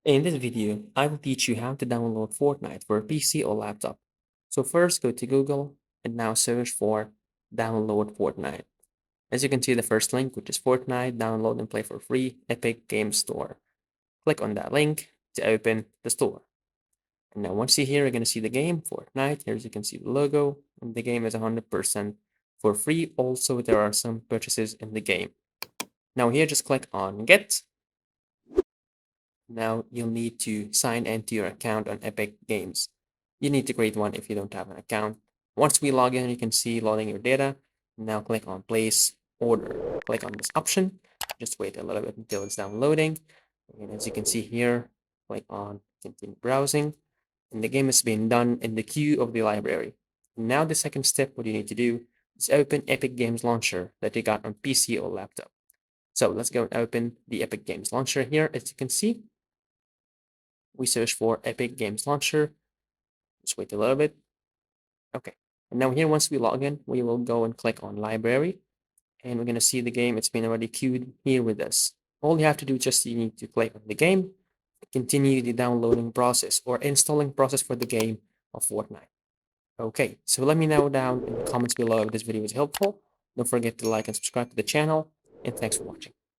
In this video, I will teach you how to download Fortnite for a PC or laptop. So first go to Google and now search for download Fortnite. As you can see the first link, which is Fortnite, download and play for free, Epic Games Store. Click on that link to open the store. And now once you're here, you're going to see the game, Fortnite. Here you can see the logo, and the game is 100% for free. Also, there are some purchases in the game. Now here, just click on Get. Now you'll need to sign into your account on Epic Games. You need to create one if you don't have an account. Once we log in, you can see loading your data. Now click on place order. Click on this option. Just wait a little bit until it's downloading. And as you can see here, click on continue browsing. And the game is being done in the queue of the library. Now the second step, what you need to do is open Epic Games Launcher that you got on PC or laptop. So let's go and open the Epic Games Launcher here. As you can see, we search for Epic Games Launcher. Just wait a little bit. Okay. And now here, once we log in, we will go and click on Library. And we're going to see the game. It's been already queued here with us. All you have to do is just you need to click on the game, continue the downloading process or installing process for the game of Fortnite. Okay, so let me know down in the comments below if this video was helpful. Don't forget to like and subscribe to the channel, and thanks for watching.